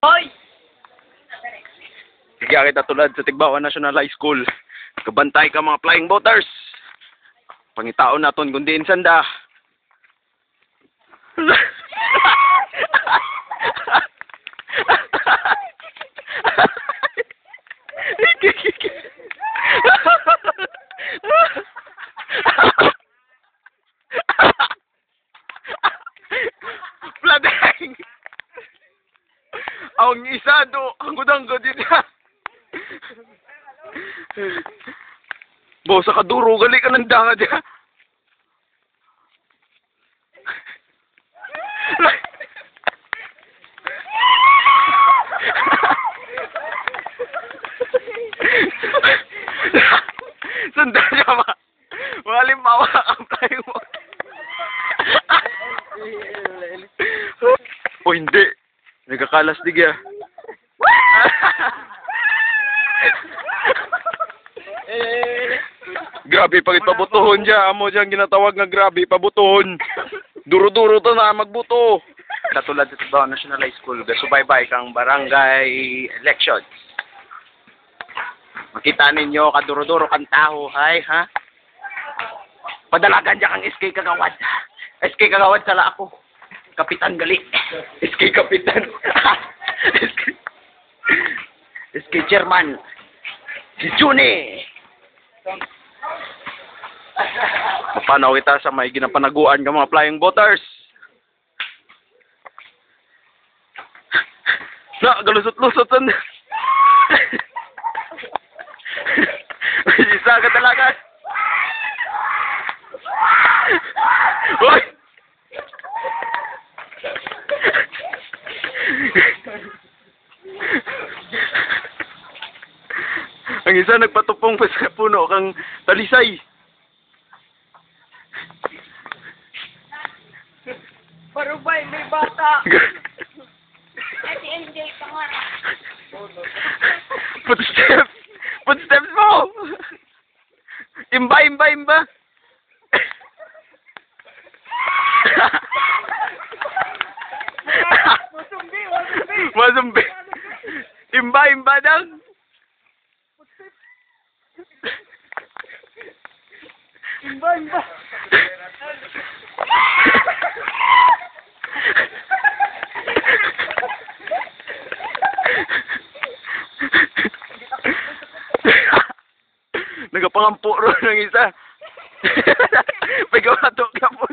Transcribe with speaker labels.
Speaker 1: Hoy!
Speaker 2: Kaya kita tulad sa Tigbawan National High School. Kabantay ka mga flying boaters. Pangitaon naton kundi insanda. Fladeng! Ang isa do, ang gudang din niya. Bo, sa kaduro, gali ka ng danga diya. Sandal niya ma. Malimbawa ang tayo mo. O hindi. Nagkakalas digya. Grabe pagit pabutuhon dya. Amo dyan ginatawag nga grabe pabutuhon. Duro-duro to na magbuto. Katulad sa Tigbawan National High School, gasubaybay kang barangay elections. Makita ninyo kaduro-duro kang tao, hay ha? Padalagan dyan kang SK Kagawad. SK Kagawad sala ako. Kapitan gali. SK Kapitan. SK Chairman. Si Juni. Mapanaw kita sa may ginapanaguan ng mga flying boaters. Na, galusot-lusot san. Isa ka talaga. Hoy! Ang isa nagpatupong pa sa puno kang talisay.
Speaker 1: Parubay, may bata. Ate MJ, pangarap.
Speaker 2: Footsteps! Footsteps mo! Imba, imba, imba!
Speaker 1: Masumbi, masumbi.
Speaker 2: Masumbi! Imba, imba dang!
Speaker 1: Imba, imba.
Speaker 2: Nagapangampo ron ng isa. Pagawato ka po.